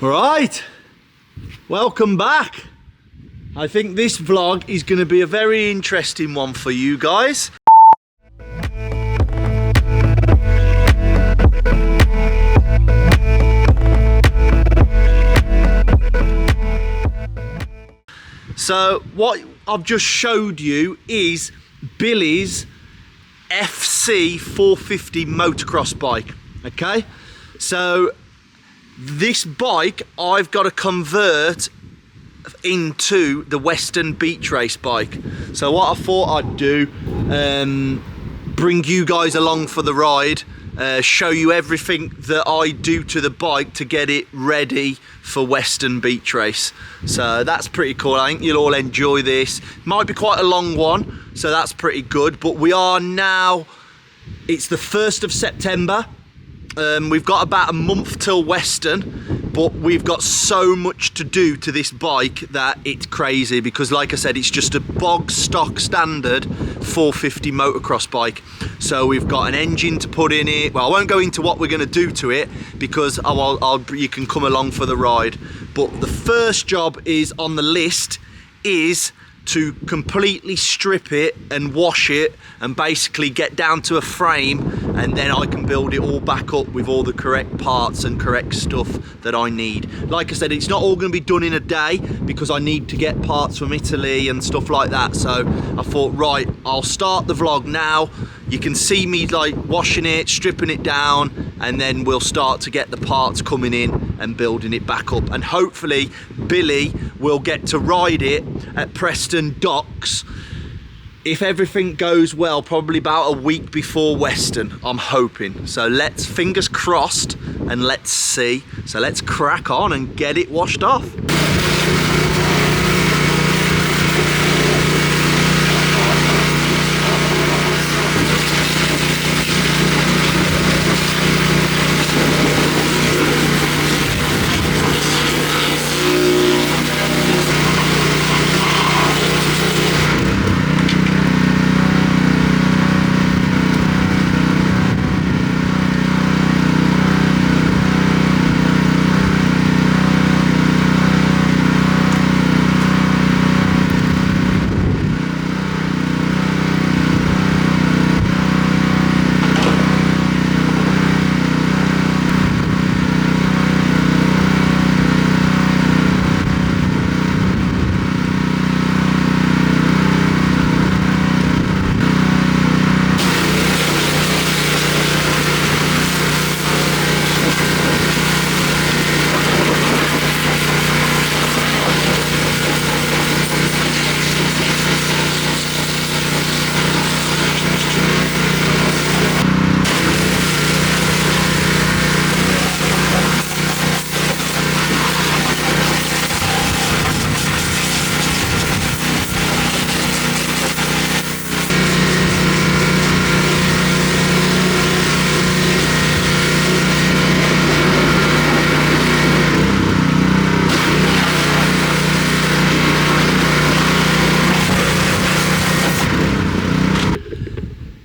Right, welcome back. I think this vlog is going to be a very interesting one for you guys. So what I've just showed you is Billy's FC 450 motocross bike, okay? So this bike I've got to convert into the Weston beach race bike. So what I thought I'd do, bring you guys along for the ride, show you everything that I do to the bike to get it ready for Weston beach race. So that's pretty cool. I think you'll all enjoy this. Might be quite a long one, so that's pretty good. But we are now, it's the 1st of September. We've got about a month till Weston, but we've got so much to do to this bike that it's crazy, because like I said, it's just a bog stock standard 450 motocross bike. So we've got an engine to put in it. Well, I won't go into what we're going to do to it, because you can come along for the ride. But the first job is on the list is to completely strip it and wash it and basically get down to a frame, and then I can build it all back up with all the correct parts and correct stuff that I need. Like I said, it's not all going to be done in a day, because I need to get parts from Italy and stuff like that. So I thought, right, I'll start the vlog now. You can see me like washing it, stripping it down, and then we'll start to get the parts coming in and building it back up. And hopefully Billy will get to ride it at Preston Docks, if everything goes well, probably about a week before Weston, I'm hoping. So let's, fingers crossed, and let's see. So let's crack on and get it washed off.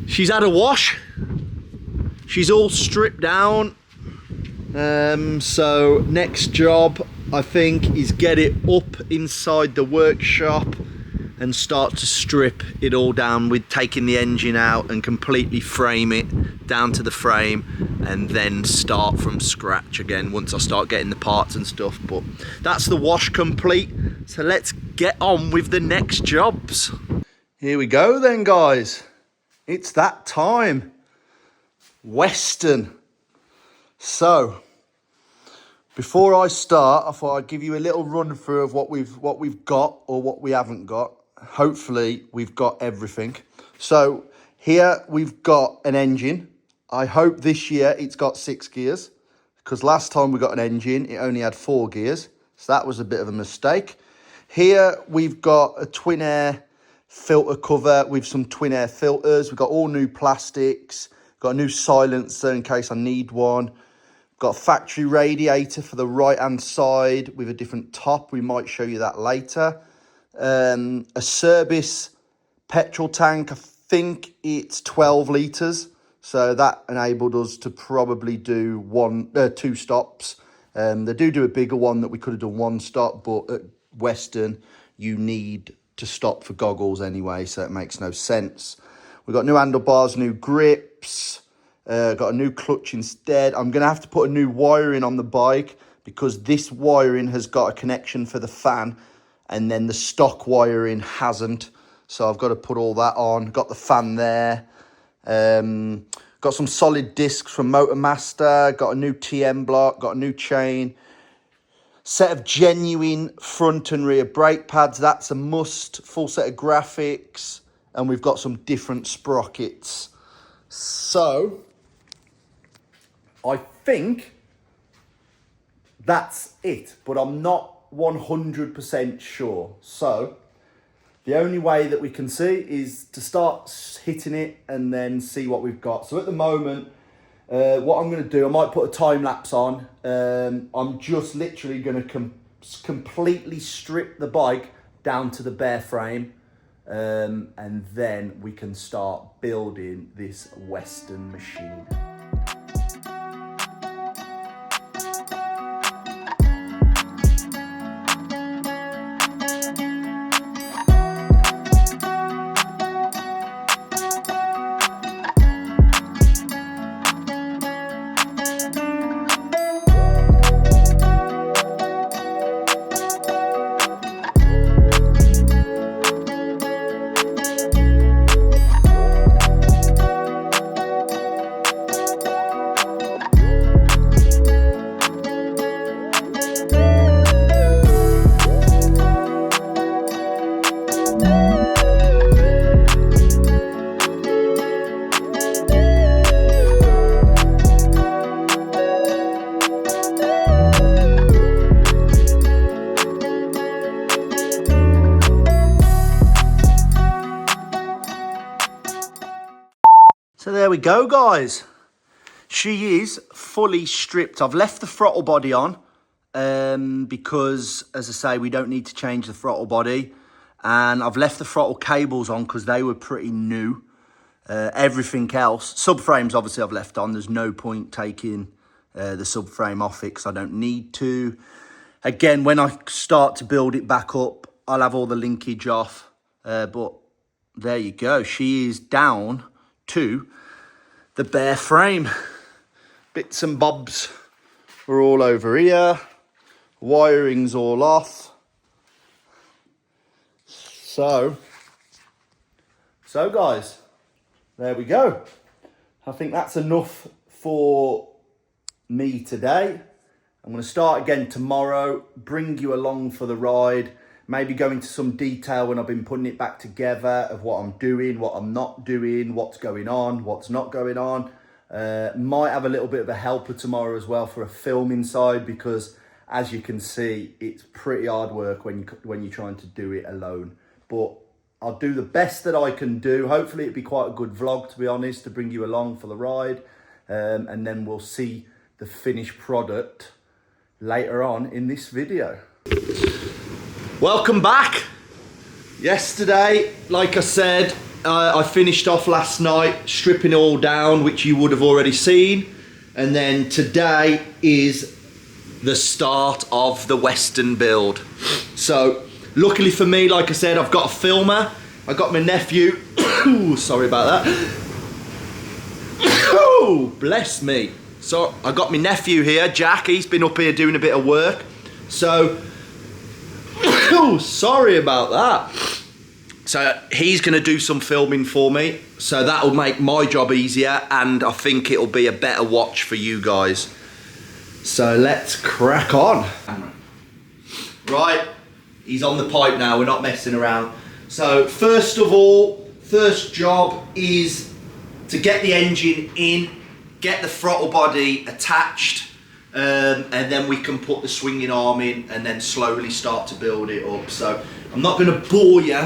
She's had a wash, she's all stripped down, so next job I think is get it up inside the workshop and start to strip it all down with taking the engine out and completely frame it down to the frame, and then start from scratch again once I start getting the parts and stuff. But that's the wash complete, so let's get on with the next jobs. Here we go then, guys. It's that time, Weston. So, before I start, I thought I'd give you a little run through of what we've got or what we haven't got. Hopefully, we've got everything. So, here we've got an engine. I hope this year it's got 6 gears, because last time we got an engine, it only had 4 gears. So that was a bit of a mistake. Here we've got a twin air filter cover with some twin air filters. We've got all new plastics, got a new silencer in case I need one, got a factory radiator for the right hand side with a different top, we might show you that later, a service petrol tank, I think it's 12 litres, so that enabled us to probably do 2 stops They do a bigger one that we could have done one stop, but at Weston you need to stop for goggles anyway, so it makes no sense. We've got new handlebars, new grips, got a new clutch instead. I'm going to have to put a new wiring on the bike because this wiring has got a connection for the fan and then the stock wiring hasn't. So I've got to put all that on. Got the fan there. Got some solid discs from Motormaster. Got a new TM block. Got a new chain. Set of genuine front and rear brake pads. That's a must. Full set of graphics. And we've got some different sprockets. So I think that's it. But I'm not 100% sure. So the only way that we can see is to start hitting it and then see what we've got. So at the moment, what I'm going to do, I might put a time lapse on. I'm just literally going to completely strip the bike down to the bare frame. And then we can start building this Weston machine. So there we go, guys. She is fully stripped. I've left the throttle body on because, as I say, we don't need to change the throttle body. And I've left the throttle cables on because they were pretty new. Everything else, subframes obviously I've left on. There's no point taking the subframe off it because I don't need to. Again, when I start to build it back up, I'll have all the linkage off. But there you go. She is down to the bare frame. Bits and bobs are all over here. Wiring's all off. So guys, there we go. I think that's enough for me today. I'm going to start again tomorrow, bring you along for the ride, maybe go into some detail when I've been putting it back together of what I'm doing, what I'm not doing, what's going on, what's not going on. Might have a little bit of a helper tomorrow as well for a filming side because, as you can see, it's pretty hard work when you're trying to do it alone. But I'll do the best that I can do. Hopefully it'll be quite a good vlog, to be honest, to bring you along for the ride. And then we'll see the finished product later on in this video. Welcome back. Yesterday, like I said, I finished off last night stripping it all down, which you would have already seen. And then today is the start of the Weston build. So luckily for me, like I said, I've got a filmer. I got my nephew. Sorry about that. Bless me. So I got my nephew here, Jack. He's been up here doing a bit of work. So, sorry about that. So he's going to do some filming for me. So that'll make my job easier, and I think it'll be a better watch for you guys. So let's crack on. Right, he's on the pipe now. We're not messing around. So first of all, first job is to get the engine in, get the throttle body attached, and then we can put the swinging arm in and then slowly start to build it up. So I'm not going to bore you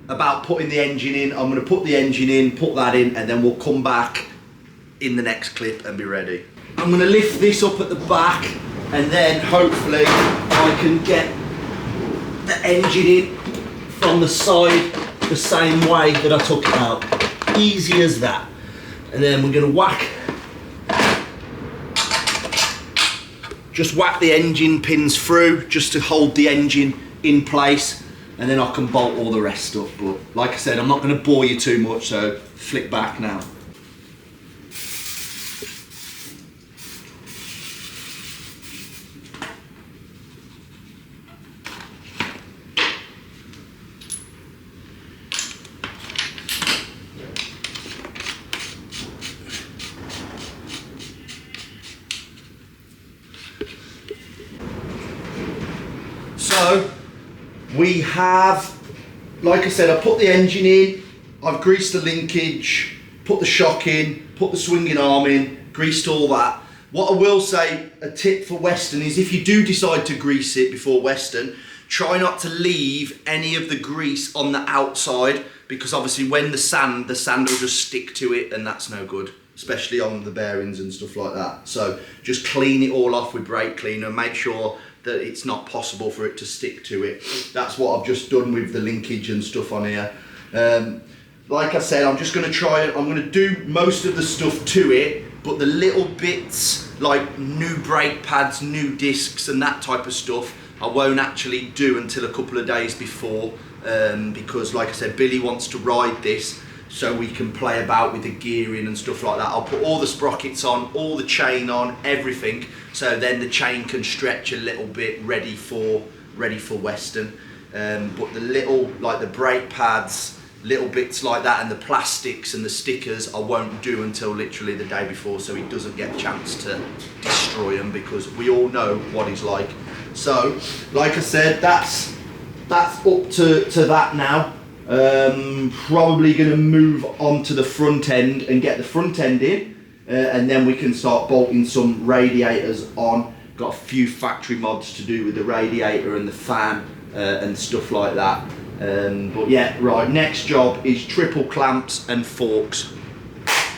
about putting the engine in. I'm going to put the engine in, put that in, and then we'll come back in the next clip and be ready. I'm going to lift this up at the back, and then hopefully I can get the engine in from the side the same way that I took it out. Easy as that. And then we're going to whack just whack the engine pins through just to hold the engine in place, and then I can bolt all the rest up. But like I said, I'm not going to bore you too much, so flick back now. So we have, like I said, I put the engine in, I've greased the linkage, put the shock in, put the swinging arm in, greased all that. What I will say, a tip for Weston, is if you do decide to grease it before Weston, try not to leave any of the grease on the outside, because obviously when the sand will just stick to it, and that's no good, especially on the bearings and stuff like that. So just clean it all off with brake cleaner, make sure that it's not possible for it to stick to it. That's what I've just done with the linkage and stuff on here. Like I said, I'm just going to try it. I'm going to do most of the stuff to it, but the little bits like new brake pads, new discs and that type of stuff, I won't actually do until a couple of days before, because like I said, Billy wants to ride this so we can play about with the gearing and stuff like that. I'll put all the sprockets on, all the chain on, everything, so then the chain can stretch a little bit, ready for Weston. But the little, like the brake pads, little bits like that, and the plastics and the stickers, I won't do until literally the day before, so he doesn't get a chance to destroy them, because we all know what he's like. So, like I said, that's up to that now. Probably going to move on to the front end and get the front end in, and then we can start bolting some radiators on. Got a few factory mods to do with the radiator and the fan and stuff like that. But yeah, right, next job is triple clamps and forks.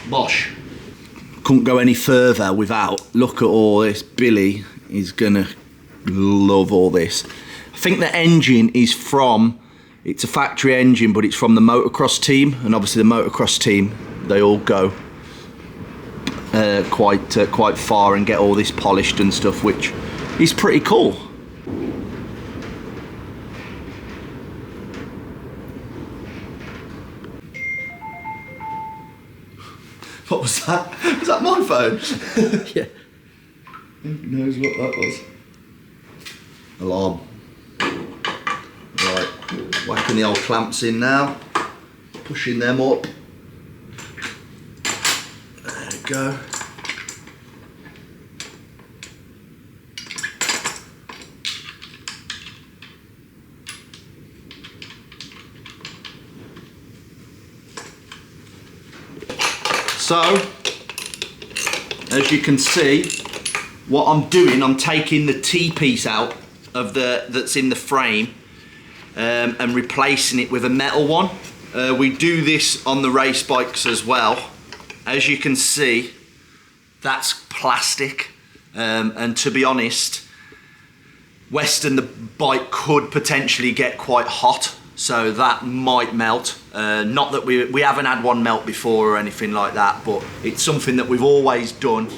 Bosh. Couldn't go any further without, look at all this. Billy is gonna love all this. I think the engine is from, it's a factory engine, but it's from the motocross team, and obviously the motocross team, they all go quite far and get all this polished and stuff, which is pretty cool. What was that? Was that my phone? Yeah. Who knows what that was? Alarm. Right, whacking the old clamps in now, pushing them up. There we go. So, as you can see, what I'm doing, I'm taking the T-piece out of that's in the frame, and replacing it with a metal one. We do this on the race bikes as well. As you can see, that's plastic, and to be honest, Weston, the bike could potentially get quite hot, so that might melt. Not that we haven't had one melt before or anything like that, but it's something that we've always done,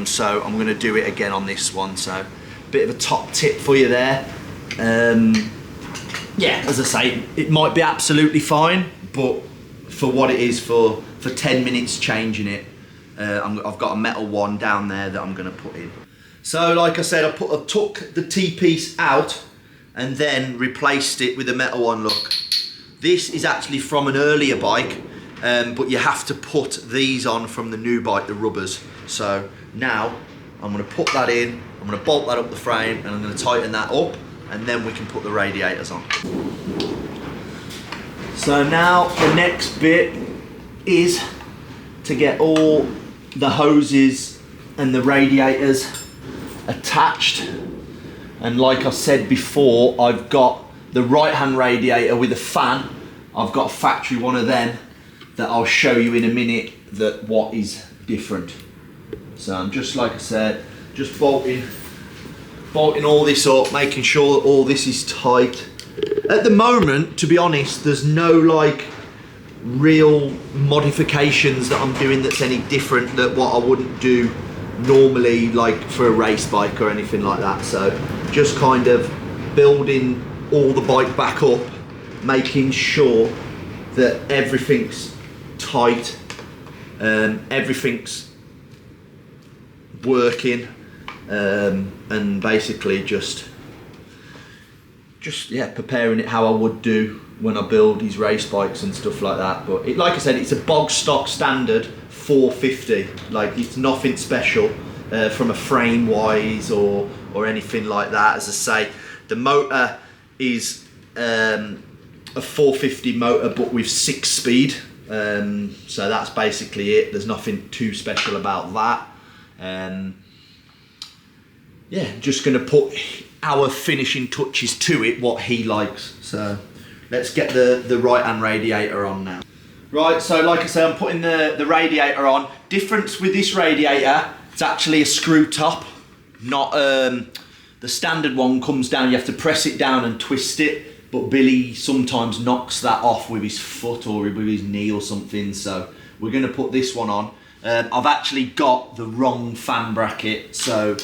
so I'm going to do it again on this one. So bit of a top tip for you there. Yeah, as I say, it might be absolutely fine, but for what it is, for 10 minutes changing it, I've got a metal one down there that I'm going to put in. So like I said, I took the T-piece out and then replaced it with a metal one. Look, this is actually from an earlier bike, but you have to put these on from the new bike, the rubbers. So now I'm going to put that in, I'm going to bolt that up the frame, and I'm going to tighten that up, and then we can put the radiators on. So now the next bit is to get all the hoses and the radiators attached. And like I said before, I've got the right hand radiator with a fan. I've got a factory one of them that I'll show you in a minute that what is different. So I'm just, like I said, just bolting all this up, making sure that all this is tight. At the moment, to be honest, there's no like real modifications that I'm doing that's any different than what I wouldn't do normally like for a race bike or anything like that. So just kind of building all the bike back up, making sure that everything's tight, everything's working, and basically just yeah, preparing it how I would do when I build these race bikes and stuff like that. But like I said, it's a bog stock standard 450. Like, it's nothing special from a frame wise or anything like that. As I say, the motor is a 450 motor, but with 6 speed. So that's basically it. There's nothing too special about that. Yeah, just gonna put our finishing touches to it, what he likes. So let's get the right hand radiator on now. Right, so like I said, I'm putting the radiator on. Difference with this radiator, it's actually a screw top, not the standard one comes down, you have to press it down and twist it, but Billy sometimes knocks that off with his foot or with his knee or something, so we're gonna put this one on. I've actually got the wrong fan bracket, so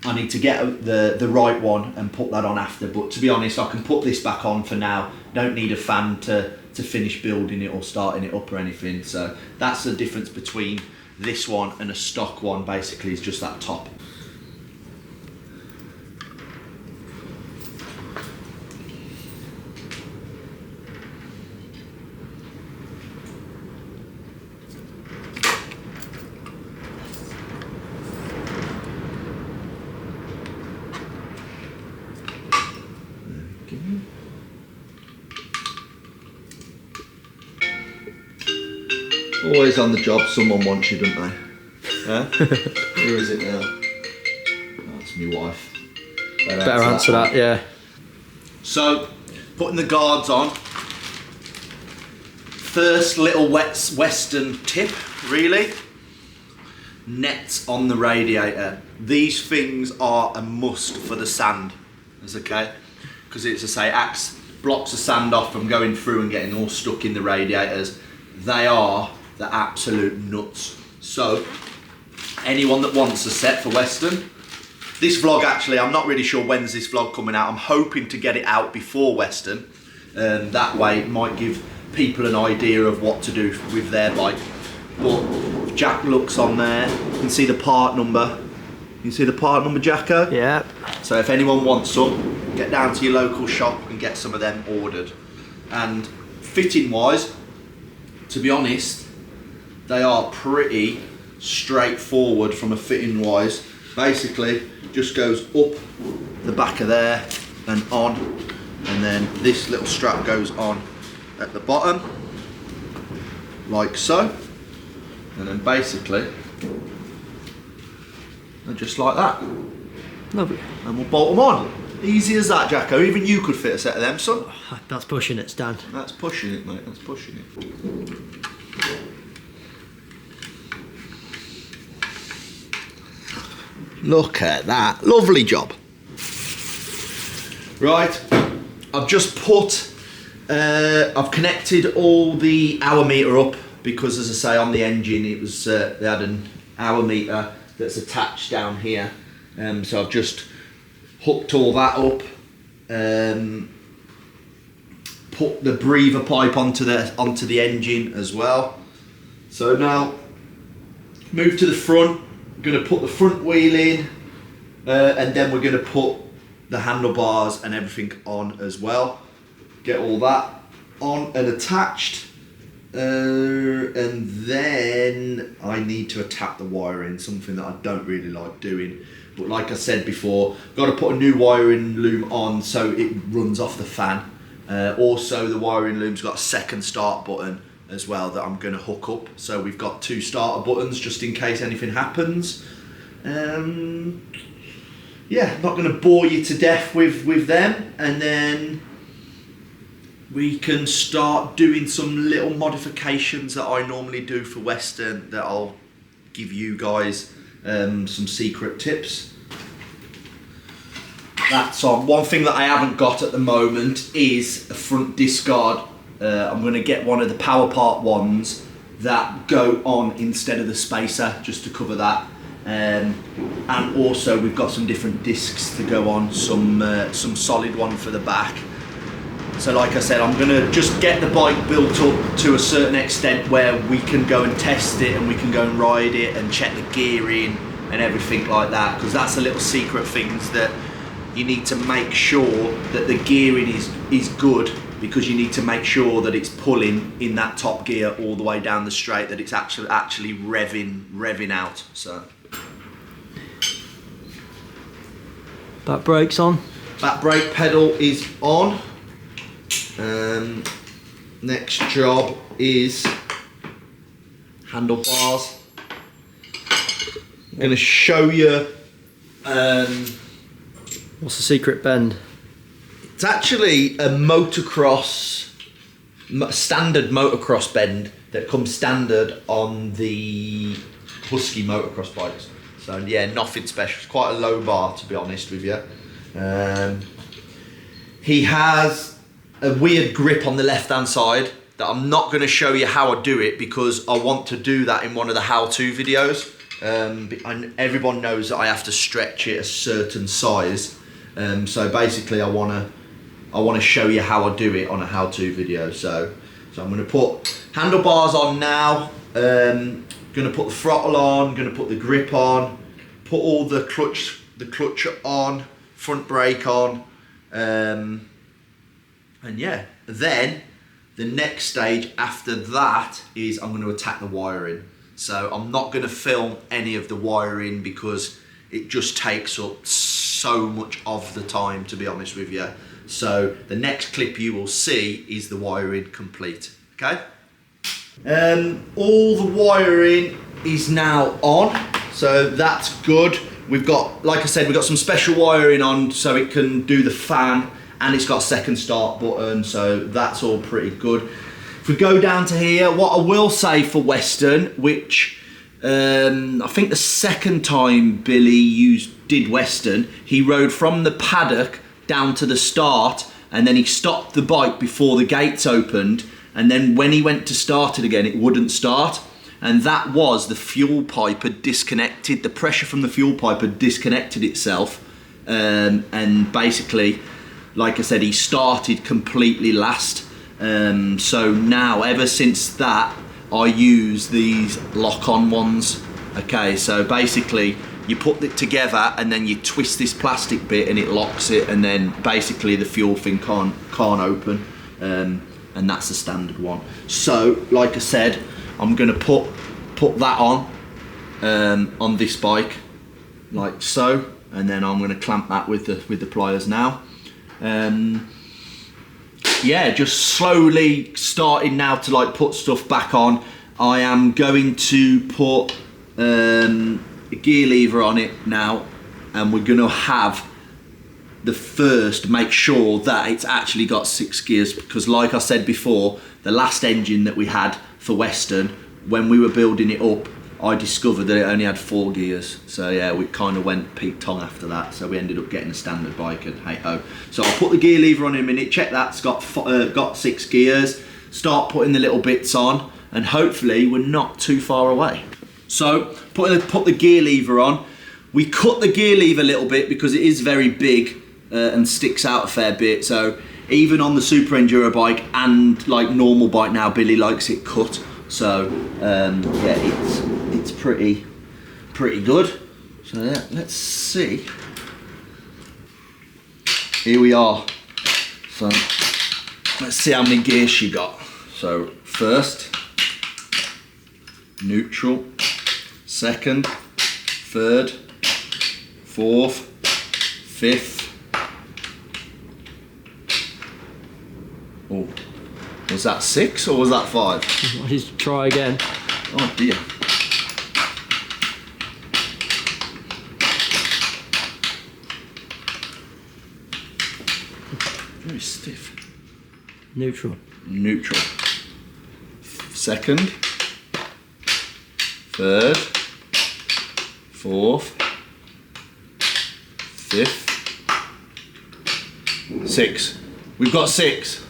I need to get the right one and put that on after, but to be honest, I can put this back on for now. Don't need a fan to finish building it or starting it up or anything. So that's the difference between this one and a stock one, basically, is just that top. Always on the job, someone wants you, don't they? Yeah? Who is it now? Oh, it's my wife. Better answer that, yeah. So, putting the guards on. First little Weston tip, really. Nets on the radiator. These things are a must for the sand. That's okay? Because it's, as I say, blocks the sand off from going through and getting all stuck in the radiators. They are the absolute nuts. So anyone that wants a set for Weston, this vlog, actually, I'm not really sure when's this vlog coming out. I'm hoping to get it out before Weston, that way it might give people an idea of what to do with their bike. But Jack looks on there, you can see the part number. You see the part number, Jacko? Yeah. So if anyone wants some, get down to your local shop and get some of them ordered. And fitting wise, to be honest, they are pretty straightforward from a fitting wise. Basically, just goes up the back of there and on, and then this little strap goes on at the bottom, like so, and then basically, and just like that. Lovely. And we'll bolt them on. Easy as that, Jacko. Even you could fit a set of them, son. That's pushing it, Stan. That's pushing it, mate. That's pushing it. Look at that. Lovely job. Right. I've just put... I've connected all the hour meter up because, as I say, on the engine it was they had an hour meter that's attached down here. So I've just hooked all that up, put the breather pipe onto the engine as well. So now move to the front. I'm going to put the front wheel in, and then we're going to put the handlebars and everything on as well. Get all that on and attached, and then I need to attach the wiring, something that I don't really like doing. But like I said before, got to put a new wiring loom on so it runs off the fan. Also, the wiring loom's got a second start button as well that I'm going to hook up. So we've got 2 starter buttons just in case anything happens. Yeah, not going to bore you to death with them. And then we can start doing some little modifications that I normally do for Weston that I'll give you guys some secret tips. That's on. One thing that I haven't got at the moment is a front discard. I'm going to get one of the power part ones that go on instead of the spacer, just to cover that. and also we've got some different discs to go on, some solid one for the back. So like I said, I'm gonna just get the bike built up to a certain extent where we can go and test it and we can go and ride it and check the gearing and everything like that, because that's a little secret things that you need to make sure that the gearing is good, because you need to make sure that it's pulling in that top gear all the way down the straight, that it's actually revving out. So Back brake's on. back brake pedal is on. Next job is handlebars. I'm going to show you. What's the secret bend? It's actually a motocross, standard motocross bend that comes standard on the Husky motocross bikes. So yeah, nothing special. It's quite a low bar, to be honest with you. He has a weird grip on the left hand side that I'm not going to show you how I do it, because I want to do that in one of the how-to videos. And everyone knows that I have to stretch it a certain size. So basically I want to show you how I do it on a how-to video. So I'm going to put handlebars on now. Going to put the throttle on. Going to put the grip on. Put all the clutch on. Front brake on. And yeah, then the next stage after that is I'm going to attack the wiring. So I'm not going to film any of the wiring because it just takes up so much of the time, to be honest with you. So the next clip you will see is the wiring complete. Okay. All the wiring is now on, so that's good. We've got, like I said, we've got some special wiring on so it can do the fan, and it's got a second start button, so that's all pretty good. If we go down to here, what I will say for Weston, which I think the second time Billy did Weston, he rode from the paddock down to the start, and then he stopped the bike before the gates opened, and then when he went to start it again, it wouldn't start. And that was the fuel pipe had disconnected, the pressure from the fuel pipe had disconnected itself, and basically, like I said, he started completely last. So now, ever since that, I use these lock-on ones. Okay, so basically you put it together and then you twist this plastic bit and it locks it, and then basically the fuel thing can't open, and that's the standard one. So like I said, I'm gonna put that on this bike like so, and then I'm gonna clamp that with the pliers now. Yeah, just slowly starting now to like put stuff back on. I am going to put a gear lever on it now, and we're going to have the first make sure that it's actually got 6 gears, because like I said before, the last engine that we had for Weston, when we were building it up, I discovered that it only had 4 gears. So yeah, we kind of went Pete Tong after that, so we ended up getting a standard bike, and hey ho. So I'll put the gear lever on in a minute, check that's got 6 gears, start putting the little bits on, and hopefully we're not too far away. So put the gear lever on. We cut the gear lever a little bit because it is very big and sticks out a fair bit, so even on the Super Enduro bike and like normal bike now, Billy likes it cut. So yeah, it's pretty good. So yeah, let's see. Here we are. So let's see how many gears she got. So first, neutral, second, third, fourth, fifth. Oh, was that 6 or was that 5? I'll just try again. Oh dear. Very stiff. Neutral. Neutral. Second, third, fourth, fifth, 6. We've got 6.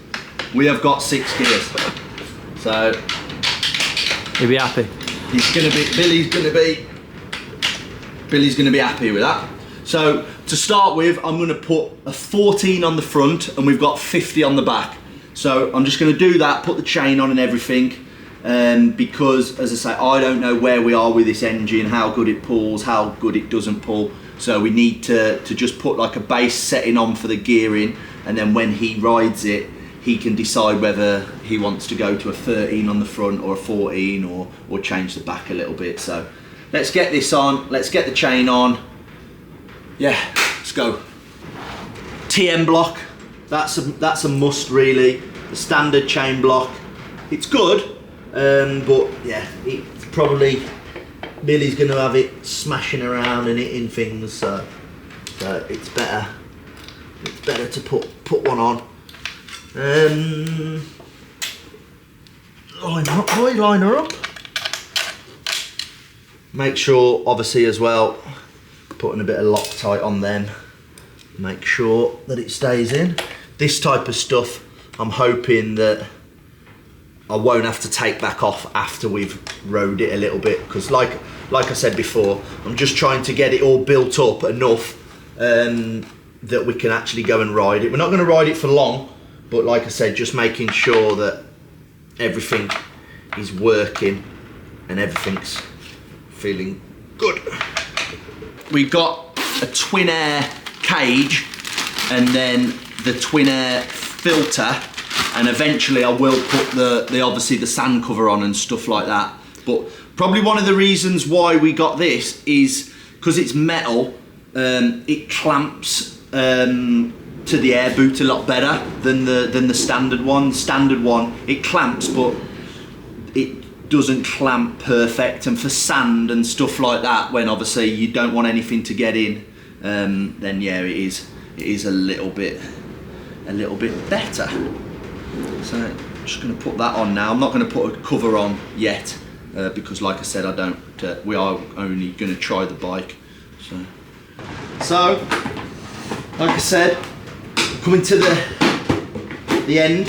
We have got 6 gears. So You'll be happy. Billy's gonna be Billy's going to be happy with that. So to start with, I'm going to put a 14 on the front and we've got 50 on the back. So I'm just going to do that, put the chain on and everything, because as I say, I don't know where we are with this engine, how good it pulls, how good it doesn't pull. So we need to just put like a base setting on for the gearing, and then when he rides it, he can decide whether he wants to go to a 13 on the front or a 14 or change the back a little bit. So let's get this on, let's get the chain on. Yeah, let's go. TM block, that's a must really. The standard chain block, it's good, but yeah, it's probably, Billy's going to have it smashing around and hitting things, so it's better to put one on. Line her up, boy, line her up. Make sure, obviously as well, putting a bit of Loctite on them, make sure that it stays in. This type of stuff, I'm hoping that I won't have to take back off after we've rode it a little bit, because like I said before, I'm just trying to get it all built up enough that we can actually go and ride it. We're not going to ride it for long, but like I said, just making sure that everything is working and everything's feeling good. We've got a twin air cage and then the twin air filter, and eventually I will put the obviously the sand cover on and stuff like that. But probably one of the reasons why we got this is because it's metal. It clamps to the air boot a lot better than the standard one. Standard one, it clamps, but it doesn't clamp perfect. And for sand and stuff like that, when obviously you don't want anything to get in, then yeah, it is a little bit better. So I'm just going to put that on now. I'm not going to put a cover on yet because, like I said, I don't. We are only going to try the bike. So, like I said, coming to the end,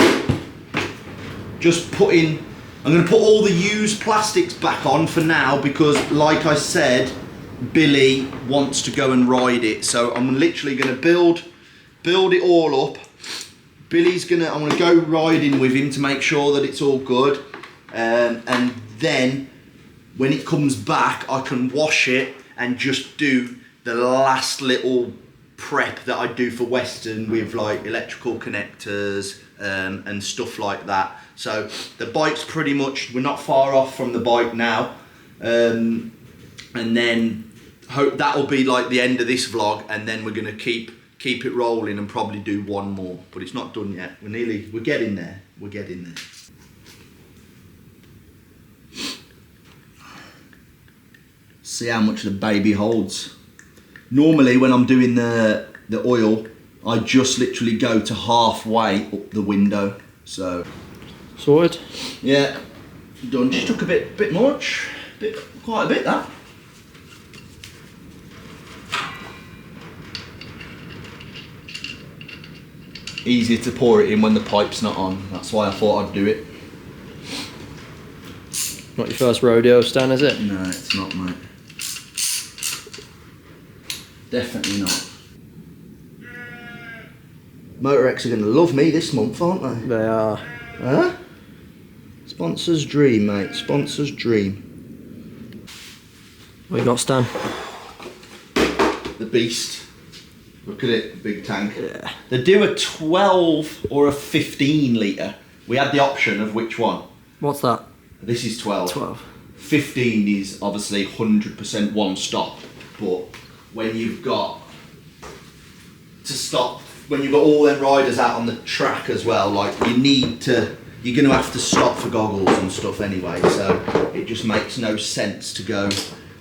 just putting. I'm going to put all the used plastics back on for now because, like I said, Billy wants to go and ride it. So I'm literally going to build it all up. I'm gonna go riding with him to make sure that it's all good, and then when it comes back I can wash it and just do the last little prep that I do for Weston with like electrical connectors and stuff like that. So the bike's pretty much, we're not far off from the bike now, and then hope that'll be like the end of this vlog, and then we're gonna keep it rolling and probably do one more, but it's not done yet. We're getting there. See how much the baby holds. Normally when I'm doing the oil, I just literally go to halfway up the window. So sorted. Yeah, done. Just took a bit much, quite a bit that. Easier to pour it in when the pipe's not on. That's why I thought I'd do it. Not your first rodeo, Stan, is it? No, it's not, mate. Definitely not. Motorex are going to love me this month, aren't they? They are. Huh? Sponsor's dream, mate. Sponsor's dream. What you got, Stan? The beast. Look at it, big tank. Yeah. They do a 12 or a 15 litre. We had the option of which one. What's that? This is 12. 12. 15 is obviously 100% one stop, but when you've got to stop, when you've got all them riders out on the track as well, like you're going to have to stop for goggles and stuff anyway, so it just makes no sense to go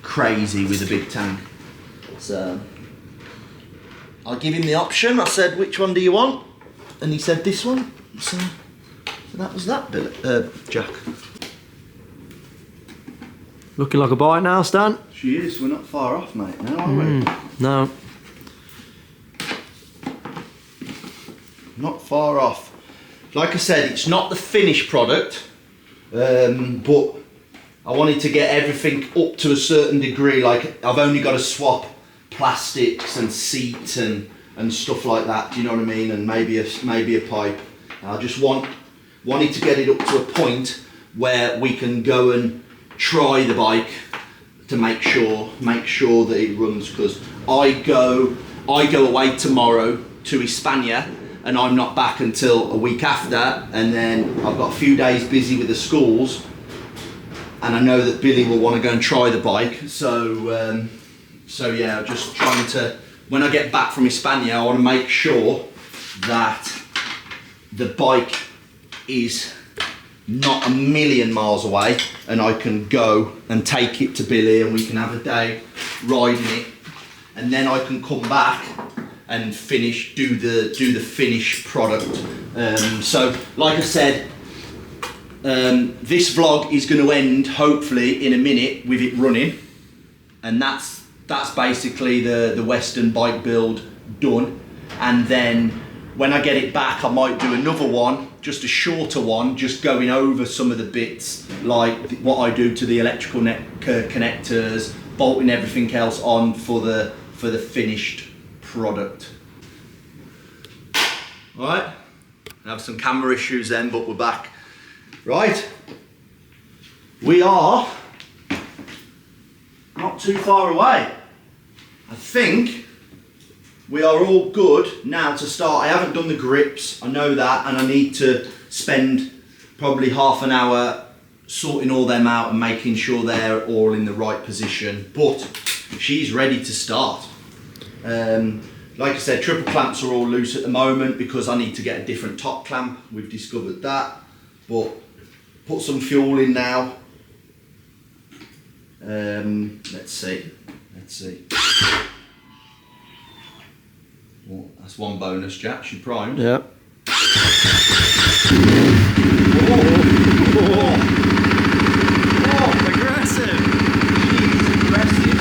crazy with a big tank. So I give him the option. I said, which one do you want? And he said this one. So that was that, Jack. Looking like a bike now, Stan? She is. We're not far off, mate, now, are we? No. Not far off. Like I said, it's not the finished product, but I wanted to get everything up to a certain degree. Like I've only got to swap plastics and seat and stuff like that. Do you know what I mean? And maybe a pipe. I just wanted to get it up to a point where we can go and try the bike to make sure that it runs, because I go away tomorrow to Hispania and I'm not back until a week after, and then I've got a few days busy with the schools, and I know that Billy will want to go and try the bike. So yeah, just trying to, when I get back from Hispania, I want to make sure that the bike is not a million miles away and I can go and take it to Billy and we can have a day riding it, and then I can come back and do the finished product. So like I said, this vlog is going to end hopefully in a minute with it running, and that's basically the Weston bike build done. And then when I get it back, I might do another one, just a shorter one, just going over some of the bits, like what I do to the electrical connectors, bolting everything else on for the finished product. All right, I have some camera issues then, but we're back. Right, we are not too far away. I think we are all good now to start. I haven't done the grips, I know that, and I need to spend probably half an hour sorting all them out and making sure they're all in the right position, but she's ready to start. Like I said, triple clamps are all loose at the moment because I need to get a different top clamp. We've discovered that, but put some fuel in now. Let's see. Oh, that's one bonus, Jack. She primed. Yeah. Oh, aggressive. She's aggressive.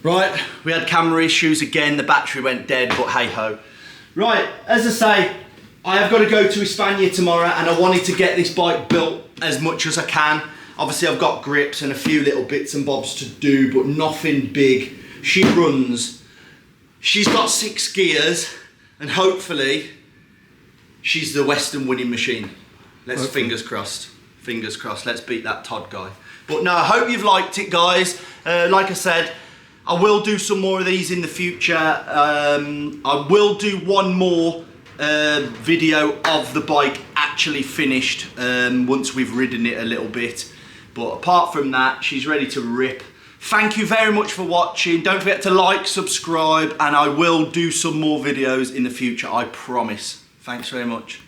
Right, we had camera issues again, the battery went dead, but hey ho. Right, as I say, I have got to go to Hispania tomorrow and I wanted to get this bike built as much as I can. Obviously I've got grips and a few little bits and bobs to do, but nothing big. She runs, she's got 6 gears, and hopefully she's the Weston winning machine. Let's fingers crossed, let's beat that Todd guy. But no, I hope you've liked it, guys. Like I said, I will do some more of these in the future. I will do one more video of the bike actually finished once we've ridden it a little bit. But apart from that, she's ready to rip. Thank you very much for watching. Don't forget to like, subscribe, and I will do some more videos in the future, I promise. Thanks very much.